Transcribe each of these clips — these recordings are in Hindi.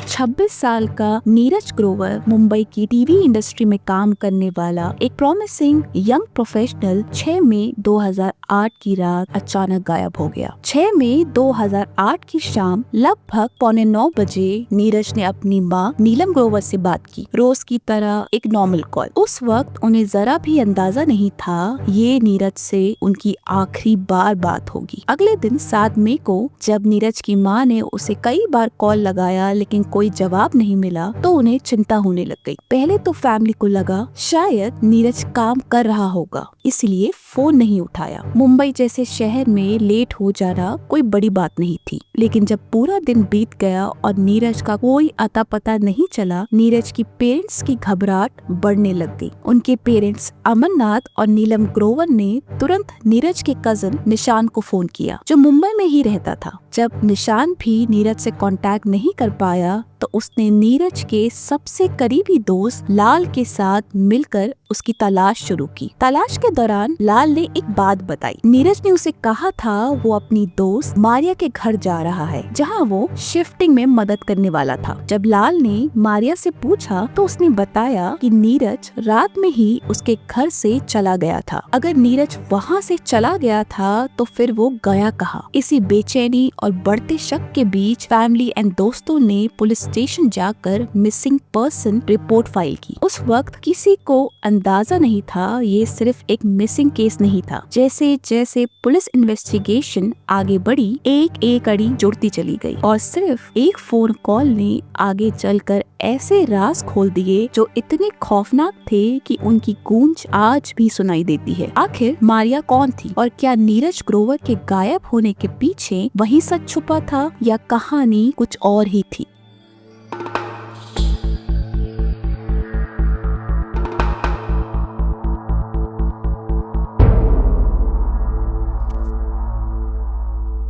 26 साल का नीरज ग्रोवर मुंबई की टीवी इंडस्ट्री में काम करने वाला एक प्रॉमिसिंग यंग प्रोफेशनल 6 मई 2008 की रात अचानक गायब हो गया। 6 मई 2008 की शाम लगभग 8:45 बजे नीरज ने अपनी मां नीलम ग्रोवर से बात की। रोज की तरह एक नॉर्मल कॉल। उस वक्त उन्हें जरा भी अंदाजा नहीं था ये नीरज से उनकी आखिरी बार बात होगी। अगले दिन 7 मई को जब नीरज की मां ने उसे कई बार कॉल लगाया लेकिन कोई जवाब नहीं मिला तो उन्हें चिंता होने लग गई। पहले तो फैमिली को लगा शायद नीरज काम कर रहा होगा इसलिए फोन नहीं उठाया। मुंबई जैसे शहर में लेट हो जाना कोई बड़ी बात नहीं थी, लेकिन जब पूरा दिन बीत गया और नीरज का कोई अता पता नहीं चला, नीरज की पेरेंट्स की घबराहट बढ़ने लग गई। उनके पेरेंट्स अमरनाथ और नीलम ग्रोवर ने तुरंत नीरज के कजन निशान को फोन किया जो मुंबई में ही रहता था। जब निशान भी नीरज से कांटेक्ट नहीं कर पाया तो उसने नीरज के सबसे करीबी दोस्त लाल के साथ मिलकर उसकी तलाश शुरू की। तलाश के दौरान लाल ने एक बात बताई। नीरज ने उसे कहा था वो अपनी दोस्त मारिया के घर जा रहा है जहां वो शिफ्टिंग में मदद करने वाला था। जब लाल ने मारिया से पूछा तो उसने बताया कि नीरज रात में ही उसके घर से चला गया था। अगर नीरज वहां से चला गया था तो फिर वो गया कहाँ? इसी बेचैनी और बढ़ते शक के बीच फैमिली एंड दोस्तों ने पुलिस स्टेशन जाकर मिसिंग पर्सन रिपोर्ट फाइल की। उस वक्त किसी को अंदाजा नहीं था ये सिर्फ एक मिसिंग केस नहीं था। जैसे जैसे पुलिस इन्वेस्टिगेशन आगे बढ़ी एक एक कड़ी जुड़ती चली गई और सिर्फ एक फोन कॉल ने आगे चलकर ऐसे राज खोल दिए जो इतने खौफनाक थे कि उनकी गूंज आज भी सुनाई देती है। आखिर मारिया कौन थी और क्या नीरज ग्रोवर के गायब होने के पीछे वही सच छुपा था या कहानी कुछ और ही थी?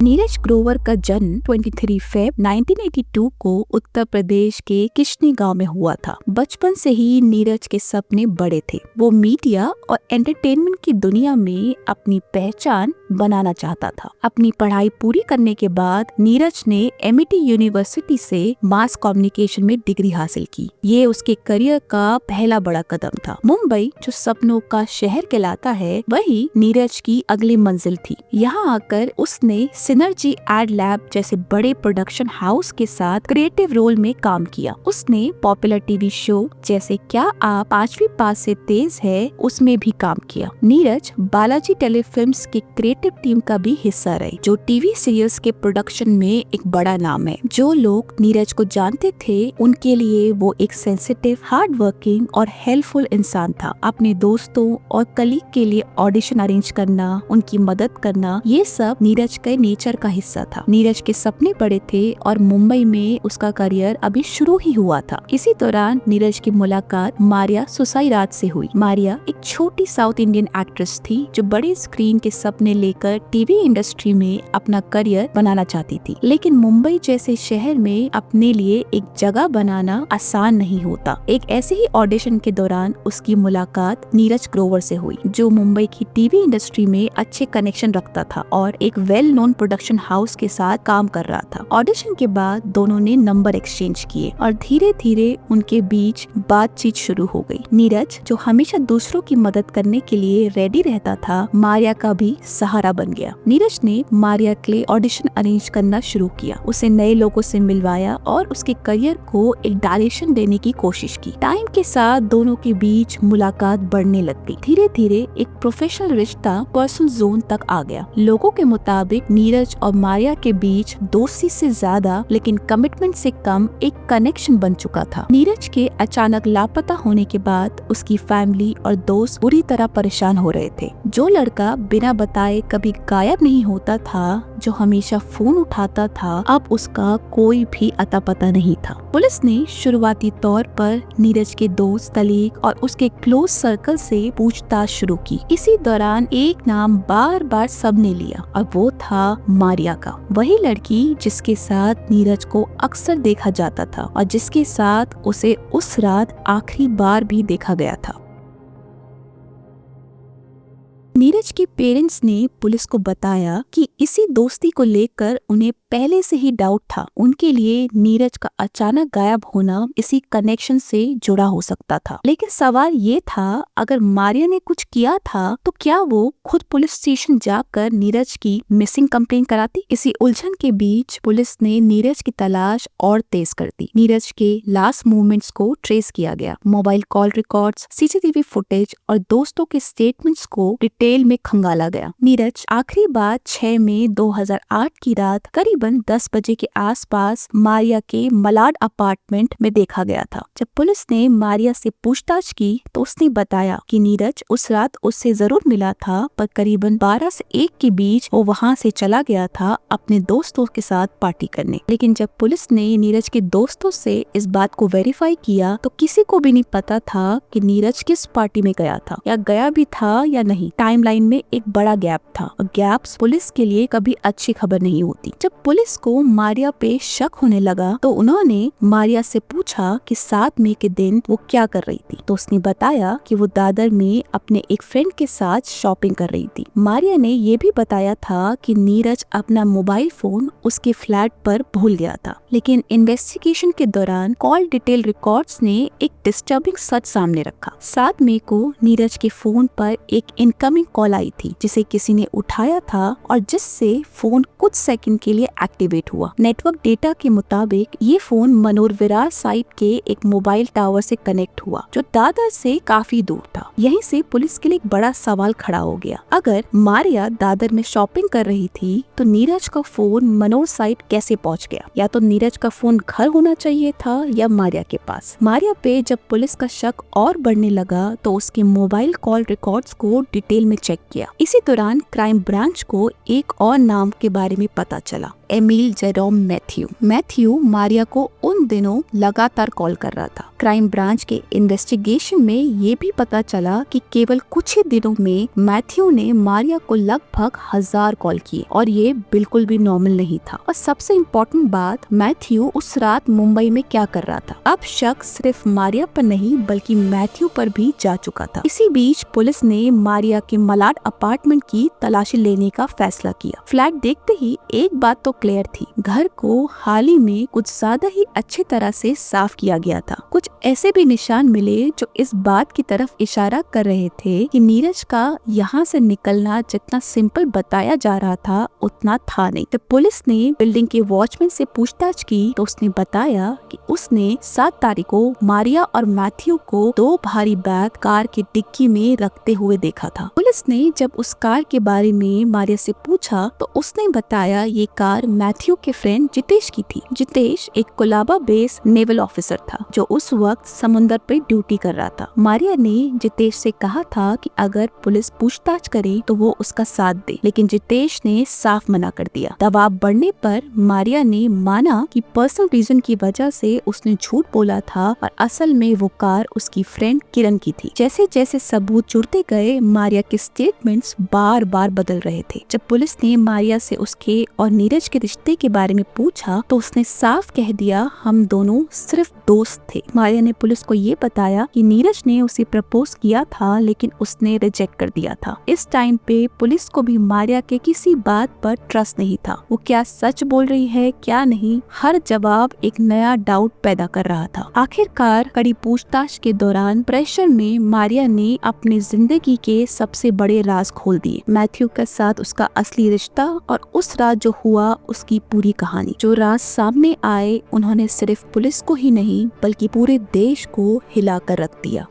नीरज ग्रोवर का जन्म 23 फरवरी 1982 को उत्तर प्रदेश के किशनी गांव में हुआ था। बचपन से ही नीरज के सपने बड़े थे। वो मीडिया और एंटरटेनमेंट की दुनिया में अपनी पहचान बनाना चाहता था। अपनी पढ़ाई पूरी करने के बाद नीरज ने एमिटी यूनिवर्सिटी से मास कम्युनिकेशन में डिग्री हासिल की। ये उसके करियर का पहला बड़ा कदम था। मुंबई जो सपनों का शहर कहलाता है वही नीरज की अगली मंजिल थी। यहाँ आकर उसने सिनर्जी एड लैब जैसे बड़े प्रोडक्शन हाउस के साथ क्रिएटिव रोल में काम किया। उसने पॉपुलर टीवी शो जैसे क्या आप 5वीं पास से तेज है उसमें भी काम किया। नीरज बालाजी टेलीफिल्म्स की क्रिएटिव टीम का भी हिस्सा रहे जो टीवी सीरियल्स के प्रोडक्शन में एक बड़ा नाम है। जो लोग नीरज को जानते थे उनके लिए वो एक सेंसिटिव, हार्ड वर्किंग और हेल्पफुल इंसान था। अपने दोस्तों और कलीग के लिए ऑडिशन अरेंज करना, उनकी मदद करना, ये सब नीरज के नेचर का हिस्सा था। नीरज के सपने बड़े थे और मुंबई में उसका करियर अभी शुरू ही हुआ था। इसी दौरान नीरज की मुलाकात मारिया सुसाईराज से हुई। मारिया एक छोटी साउथ इंडियन एक्ट्रेस थी जो बड़े स्क्रीन के सपने लेकर टीवी इंडस्ट्री में अपना करियर बनाना चाहती थी, लेकिन मुंबई जैसे शहर में अपने लिए एक जगह बनाना आसान नहीं होता। एक ऐसे ही ऑडिशन के दौरान उसकी मुलाकात नीरज ग्रोवर से हुई जो मुंबई की टीवी इंडस्ट्री में अच्छे कनेक्शन रखता था और एक वेल नोन प्रोडक्शन हाउस के साथ काम कर रहा था। ऑडिशन के बाद दोनों ने नंबर एक्सचेंज किए और धीरे धीरे उनके बीच बातचीत शुरू हो गई। नीरज जो हमेशा दूसरों की मदद करने के लिए रेडी रहता था, मारिया का भी सहारा बन गया। नीरज ने मारिया के लिए ऑडिशन अरेंज करना शुरू किया, उसे नए लोगों से मिलवाया और उसके करियर को एक डायरेक्शन देने की कोशिश की। टाइम के साथ दोनों के बीच मुलाकात बढ़ने लग गई। धीरे धीरे एक प्रोफेशनल रिश्ता पर्सनल जोन तक आ गया। लोगों के मुताबिक नीरज और मारिया के बीच दोस्ती से ज्यादा लेकिन कमिटमेंट से कम एक कनेक्शन बन चुका था। नीरज के अचानक लापता होने के बाद उसकी फैमिली और दोस्त बुरी तरह परेशान हो रहे थे। जो लड़का बिना बताए कभी गायब नहीं होता था, जो हमेशा फोन उठाता था, अब उसका कोई भी अता पता नहीं था। पुलिस ने शुरुआती तौर पर नीरज के दोस्त, कलीग और उसके क्लोज सर्कल से पूछताछ शुरू की। इसी दौरान एक नाम बार बार सबने लिया और वो था मारिया का, वही लड़की जिसके साथ नीरज को अक्सर देखा जाता था और जिसके साथ उसे उस रात आखिरी बार भी देखा गया था। नीरज नीरज के पेरेंट्स ने पुलिस को बताया कि इसी दोस्ती को लेकर उन्हें पहले से ही डाउट था। उनके लिए नीरज का अचानक गायब होना इसी कनेक्शन से जुड़ा हो सकता था। लेकिन सवाल ये था, अगर मारिया ने कुछ किया था तो क्या वो खुद पुलिस स्टेशन जाकर नीरज की मिसिंग कंप्लेंट कराती? इसी उलझन के बीच पुलिस ने नीरज की तलाश और तेज कर दी। नीरज के लास्ट मूवमेंट्स को ट्रेस किया गया। Mobile call records, CCTV footage और दोस्तों के स्टेटमेंट्स को डिटेल में खंगाला गया। नीरज आखिरी बार 6 मई 2008 की रात करीबन 10 बजे के आसपास मारिया के मलाड अपार्टमेंट में देखा गया था। जब पुलिस ने मारिया से पूछताछ की तो उसने बताया कि नीरज उस रात उससे जरूर मिला था, पर करीबन 12 से 1 के बीच वो वहाँ से चला गया था अपने दोस्तों के साथ पार्टी करने। लेकिन जब पुलिस ने नीरज के दोस्तों से इस बात को वेरीफाई किया तो किसी को भी नहीं पता था कि नीरज किस पार्टी में गया था, या गया भी था या नहीं। टाइमलाइन में एक बड़ा गैप था और गैप्स पुलिस के लिए कभी अच्छी खबर नहीं होती। जब पुलिस को मारिया पे शक होने लगा तो उन्होंने मारिया से पूछा कि 7 मई के दिन वो क्या कर रही थी। तो उसने बताया कि वो दादर में अपने एक फ्रेंड के साथ शॉपिंग कर रही थी। मारिया ने ये भी बताया था कि नीरज अपना मोबाइल फोन उसके फ्लैट पर भूल गया था। लेकिन इन्वेस्टिगेशन के दौरान कॉल डिटेल रिकॉर्ड्स ने एक डिस्टर्बिंग सच सामने रखा। 7 मई को नीरज के फोन पर एक इनकमिंग कॉल आई थी जिसे किसी ने उठाया था और जिससे फोन कुछ सेकंड के लिए एक्टिवेट हुआ। नेटवर्क डेटा के मुताबिक ये फोन मनोर विरार साइट के एक मोबाइल टावर से कनेक्ट हुआ जो दादर से काफी दूर था। यहीं से पुलिस के लिए एक बड़ा सवाल खड़ा हो गया। अगर मारिया दादर में शॉपिंग कर रही थी तो नीरज का फोन मनोर साइट कैसे पहुंच गया? या तो नीरज का फोन घर होना चाहिए था या मारिया के पास। मारिया पे जब पुलिस का शक और बढ़ने लगा तो उसके मोबाइल कॉल रिकॉर्ड्स को डिटेल में चेक किया। इसी दौरान क्राइम ब्रांच को एक और नाम के बारे में पता चला, Emil Jerome Matthew. Matthew Maria को उन दिनों लगातार कॉल कर रहा था। क्राइम ब्रांच के इन्वेस्टिगेशन में ये भी पता चला कि केवल कुछ ही दिनों में मैथ्यू ने मारिया को लगभग 1000 कॉल किए और ये बिल्कुल भी नॉर्मल नहीं था। और सबसे इम्पोर्टेंट बात, मैथ्यू उस रात मुंबई में क्या कर रहा था? अब शक सिर्फ मारिया पर नहीं बल्कि मैथ्यू पर भी जा चुका था। इसी बीच पुलिस ने मारिया के मलाड अपार्टमेंट की तलाशी लेने का फैसला किया। फ्लैट देखते ही एक बात तो क्लियर थी, घर को हाल ही में कुछ ज्यादा ही अच्छी तरह से साफ किया गया था। कुछ ऐसे भी निशान मिले जो इस बात की तरफ इशारा कर रहे थे कि नीरज का यहाँ से निकलना जितना सिंपल बताया जा रहा था उतना था नहीं। तो पुलिस ने बिल्डिंग के वॉचमैन से पूछताछ की तो उसने बताया कि उसने 7 तारीख को मारिया और मैथ्यू को 2 भारी बैग कार की डिक्की में रखते हुए देखा था। पुलिस ने जब उस कार के बारे में मारिया से पूछा तो उसने बताया ये कार मैथ्यू के फ्रेंड जितेश की थी। जितेश एक कोलाबा बेस नेवल ऑफिसर था जो उस वक्त समुद्र पे ड्यूटी कर रहा था। मारिया ने जितेश से कहा था कि अगर पुलिस पूछताछ करे तो वो उसका साथ दे, लेकिन जितेश ने साफ मना कर दिया। दबाव बढ़ने पर मारिया ने माना कि पर्सनल रीजन की वजह से उसने झूठ बोला था और असल में वो कार उसकी फ्रेंड किरण की थी। जैसे जैसे सबूत जुड़ते गए मारिया के स्टेटमेंट्स बार बार बदल रहे थे। जब पुलिस ने मारिया से उसके और नीरज के रिश्ते के बारे में पूछा तो उसने साफ कह दिया, हम दोनों सिर्फ दोस्त थे। मारिया ने पुलिस को ये बताया कि नीरज ने उसे प्रपोज किया था लेकिन उसने रिजेक्ट कर दिया था। इस टाइम पे पुलिस को भी मारिया के किसी बात पर ट्रस्ट नहीं था। वो क्या सच बोल रही है क्या नहीं, हर जवाब एक नया डाउट पैदा कर रहा था। आखिरकार कड़ी पूछताछ के दौरान प्रेशर में मारिया ने अपनी जिंदगी के सबसे बड़े राज खोल दिए। मैथ्यू के साथ उसका असली रिश्ता और उस रात जो हुआ उसकी पूरी कहानी। जो राज सामने आए उन्होंने सिर्फ पुलिस को ही नहीं बल्कि पूरे देश को हिला कर रख दिया।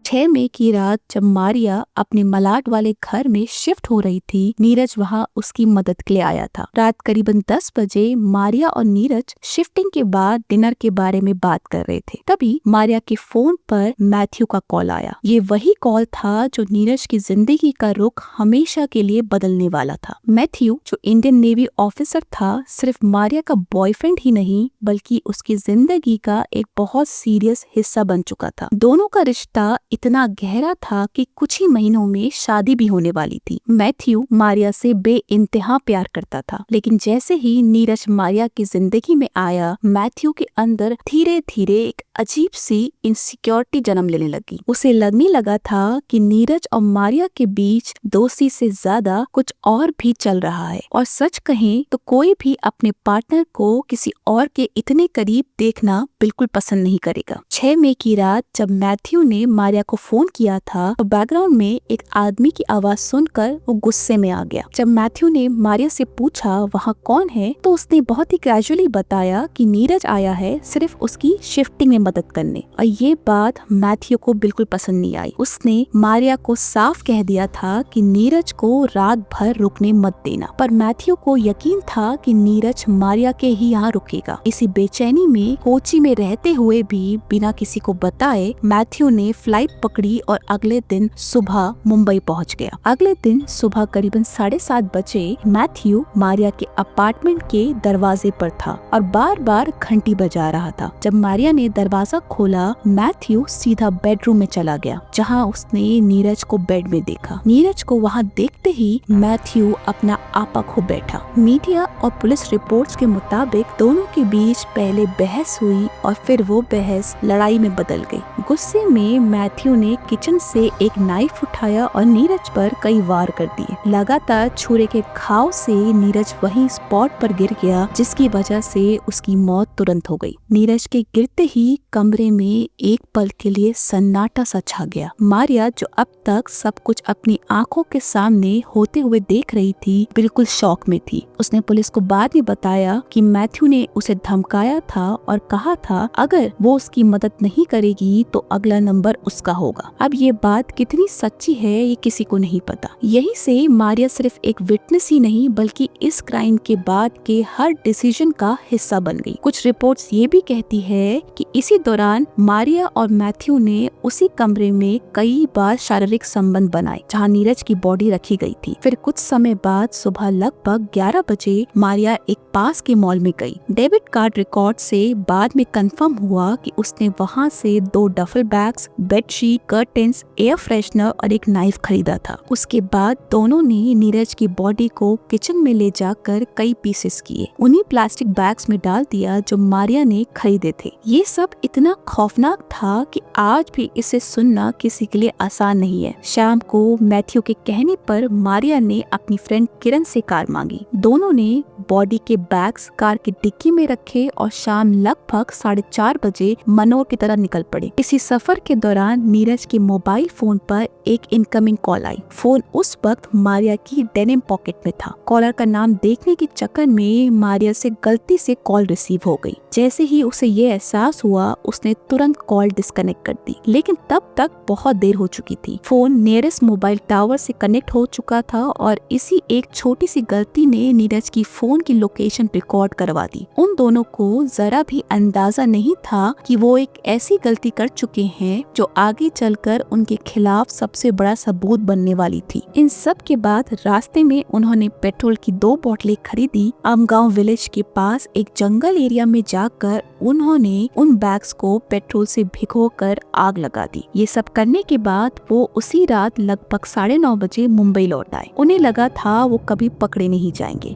6 मई की रात जब मारिया अपने मलाड वाले घर में शिफ्ट हो रही थी, नीरज वहां उसकी मदद के लिए आया था। रात करीबन 10 बजे मारिया और नीरज शिफ्टिंग के बाद डिनर के बारे में बात कर रहे थे। तभी मारिया के फोन पर मैथ्यू का कॉल आया। ये वही कॉल था जो नीरज की जिंदगी का रुख हमेशा के लिए बदलने वाला था। मैथ्यू जो इंडियन नेवी ऑफिसर था, सिर्फ मारिया का बॉयफ्रेंड ही नहीं बल्कि उसकी जिंदगी का एक बहुत सीरियस हिस्सा बन चुका था। दोनों का रिश्ता इतना गहरा था कि कुछ ही महीनों में शादी भी होने वाली थी। मैथ्यू मारिया से बेइंतहा प्यार करता था, लेकिन जैसे ही नीरज मारिया की जिंदगी में आया, मैथ्यू के अंदर धीरे धीरे एक अजीब सी इनसिक्योरिटी जन्म लेने लगी। उसे लगने लगा था कि नीरज और मारिया के बीच दोस्ती से ज्यादा कुछ और भी चल रहा है, और सच कहें तो कोई भी अपने पार्टनर को किसी और के इतने करीब देखना बिल्कुल पसंद नहीं करेगा। 6 मई की रात जब मैथ्यू ने मारिया को फोन किया था तो बैकग्राउंड में एक आदमी की आवाज सुनकर वो गुस्से में आ गया। जब मैथ्यू ने मारिया से पूछा वहाँ कौन है, तो उसने बहुत ही कैजुअली बताया कि नीरज आया है सिर्फ उसकी शिफ्टिंग में मदद करने, और ये बात मैथ्यू को बिल्कुल पसंद नहीं आई। उसने मारिया को साफ कह दिया था कि नीरज को रात भर रुकने मत देना, पर मैथ्यू को यकीन था कि नीरज मारिया के ही यहाँ रुकेगा। इसी बेचैनी में कोची में रहते हुए भी बिना किसी को बताए मैथ्यू ने फ्लाइट पकड़ी और अगले दिन सुबह मुंबई पहुँच गया। अगले दिन सुबह करीबन 7:30 बजे मैथ्यू मारिया के अपार्टमेंट के दरवाजे पर था और बार बार घंटी बजा रहा था। जब मारिया ने दरवाजा खोला, मैथ्यू सीधा बेडरूम में चला गया, जहाँ उसने नीरज को बेड में देखा। नीरज को वहाँ देखते ही मैथ्यू अपना आपा खो बैठा। मीडिया और पुलिस रिपोर्ट्स के मुताबिक दोनों के बीच पहले बहस हुई और फिर वो बहस लड़ाई में बदल गई। गुस्से में मैथ्यू ने किचन से एक नाइफ उठाया और नीरज पर कई वार कर दिए। लगातार छुरे के घाव से नीरज वहीं स्पॉट पर गिर गया, जिसकी वजह से उसकी मौत तुरंत हो गई। नीरज के गिरते ही कमरे में एक पल के लिए सन्नाटा सा छा गया। मारिया, जो अब तक सब कुछ अपनी आंखों के सामने होते हुए देख रही थी, बिल्कुल शॉक में थी। उसने पुलिस को बाद में बताया कि मैथ्यू ने उसे धमकाया था और कहा था अगर वो उसकी मदद नहीं करेगी तो अगला नंबर उसका होगा। अब ये बात कितनी सच्ची है ये किसी को नहीं पता। यहीं से मारिया सिर्फ एक विटनेस ही नहीं बल्कि इस क्राइम के बाद के हर डिसीजन का हिस्सा बन गई। कुछ रिपोर्ट्स ये भी कहती है कि इसी दौरान मारिया और मैथ्यू ने उसी कमरे में कई बार शारीरिक संबंध बनाए जहाँ नीरज की बॉडी रखी गई थी। फिर कुछ समय बाद सुबह लगभग 11 बजे मारिया एक पास के मॉल में गई। डेबिट कार्ड रिकॉर्ड से बाद में कंफर्म हुआ कि उसने वहाँ से 2 duffel bags, bedsheet, curtains, air freshener और एक नाइफ खरीदा था। उसके बाद दोनों ने नीरज की बॉडी को किचन में ले जाकर कई पीसेस किए, उन्हीं प्लास्टिक बैग्स में डाल दिया जो मारिया ने खरीदे थे। ये सब इतना खौफनाक था कि आज भी इसे सुनना किसी के लिए आसान नहीं है। शाम को मैथ्यू के कहने पर मारिया ने अपनी फ्रेंड किरण से कार मांगी। दोनों ने बॉडी के बैग्स कार की डिक्की में रखे और शाम लगभग 4:30 बजे मनोर की तरह निकल पड़े। इसी सफर के दौरान नीरज के मोबाइल फोन पर एक इनकमिंग कॉल आई। फोन उस वक्त मारिया की डेनिम पॉकेट में था। कॉलर का नाम देखने के चक्कर में मारिया से गलती से कॉल रिसीव हो गई। जैसे ही उसे ये एहसास हुआ, उसने तुरंत कॉल डिस्कनेक्ट कर दी, लेकिन तब तक बहुत देर हो चुकी थी। फोन नियरेस्ट मोबाइल टावर से कनेक्ट हो चुका था और इसी एक छोटी सी गलती ने नीरज की फोन की लोकेशन रिकॉर्ड करवा दी। उन दोनों को जरा भी अंदाजा नहीं था कि वो एक ऐसी गलती कर चुके हैं जो आगे चलकर उनके खिलाफ सबसे बड़ा सबूत बनने वाली थी। इन सब के बाद रास्ते में उन्होंने पेट्रोल की 2 बोतलें खरीदी। आमगांव विलेज के पास एक जंगल एरिया में जाकर उन्होंने उन बैग्स को पेट्रोल से भिगोकर आग लगा दी। ये सब करने के बाद वो उसी रात लगभग 9:30 बजे मुंबई लौट आए। उन्हें लगा था वो कभी पकड़े नहीं जाएंगे।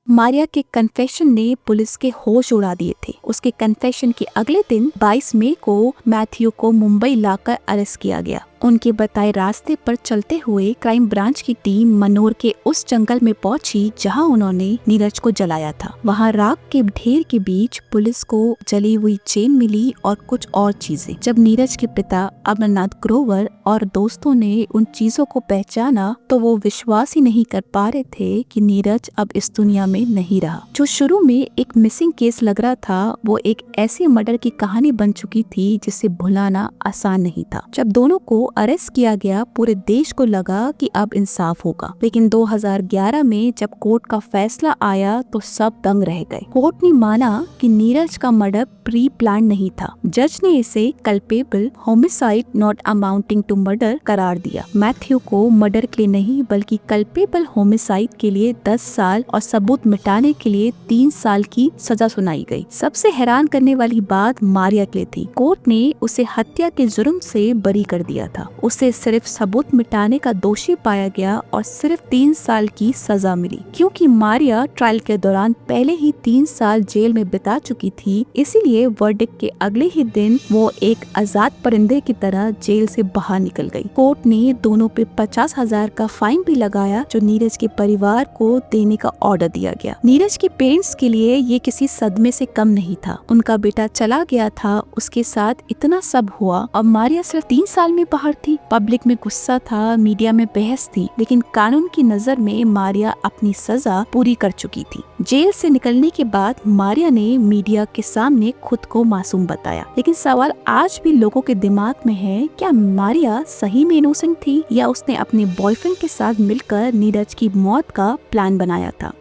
मारिया के कन्फेशन ने पुलिस के होश उड़ा दिए थे। उसके कन्फेशन के अगले दिन 22 मई को मैथ्यू को मुंबई लाकर अरेस्ट किया गया। उनके बताए रास्ते पर चलते हुए क्राइम ब्रांच की टीम मनोर के उस जंगल में पहुंची जहां उन्होंने नीरज को जलाया था। वहां राख के ढेर के बीच पुलिस को जली हुई चेन मिली और कुछ और चीजें। जब नीरज के पिता अमरनाथ ग्रोवर और दोस्तों ने उन चीजों को पहचाना तो वो विश्वास ही नहीं कर पा रहे थे कि नीरज अब इस दुनिया में नहीं रहा। जो शुरू में एक मिसिंग केस लग रहा था, वो एक ऐसे मर्डर की कहानी बन चुकी थी जिसे भुलाना आसान नहीं था। जब दोनों को अरेस्ट किया गया, पूरे देश को लगा कि अब इंसाफ होगा। लेकिन 2011 में जब कोर्ट का फैसला आया तो सब दंग रह गए। कोर्ट ने माना कि नीरज का मर्डर प्री प्लान नहीं था। जज ने इसे culpable homicide not amounting to murder करार दिया। मैथ्यू को मर्डर के लिए नहीं बल्कि कल्पेबल होमिसाइड के लिए 10 साल और सबूत मिटाने के लिए 3 साल की सजा सुनाई गई। सबसे हैरान करने वाली बात मारिया के लिए थी। कोर्ट ने उसे हत्या के जुर्म से बरी कर दिया था। उसे सिर्फ सबूत मिटाने का दोषी पाया गया और सिर्फ 3 साल की सजा मिली। क्योंकि मारिया ट्रायल के दौरान पहले ही 3 साल जेल में बिता चुकी थी, इसीलिए वर्डिक्ट के अगले ही दिन वो एक आजाद परिंदे की तरह जेल से बाहर निकल गई। कोर्ट ने दोनों पे 50,000 का फाइन भी लगाया, जो नीरज के परिवार को देने का ऑर्डर दिया गया। नीरज के पेरेंट्स के लिए ये किसी सदमे से कम नहीं था। उनका बेटा चला गया था, उसके साथ इतना सब हुआ और मारिया सिर्फ 3 साल में बाहर थी। पब्लिक में गुस्सा था, मीडिया में बहस थी, लेकिन कानून की नजर में मारिया अपनी सजा पूरी कर चुकी थी। जेल से निकलने के बाद मारिया ने मीडिया के सामने खुद को मासूम बताया। लेकिन सवाल आज भी लोगों के दिमाग में है, क्या मारिया सही में इनोसेंट थी या उसने अपने बॉयफ्रेंड के साथ मिलकर नीरज की मौत का प्लान बनाया था?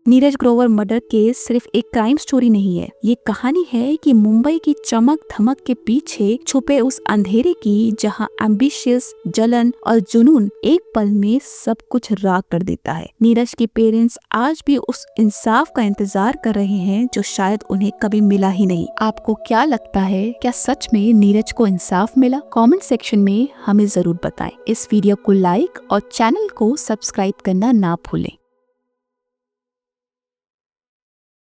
नीरज ग्रोवर मर्डर केस सिर्फ एक क्राइम स्टोरी नहीं है। ये कहानी है कि मुंबई की चमक धमक के पीछे छुपे उस अंधेरे की, जहां एम्बिशियस, जलन और जुनून एक पल में सब कुछ राख कर देता है। नीरज के पेरेंट्स आज भी उस इंसाफ का इंतजार कर रहे हैं जो शायद उन्हें कभी मिला ही नहीं। आपको क्या लगता है, क्या सच में नीरज को इंसाफ मिला? कमेंट सेक्शन में हमें जरूर बताएं। इस वीडियो को लाइक और चैनल को सब्सक्राइब करना ना भूलें।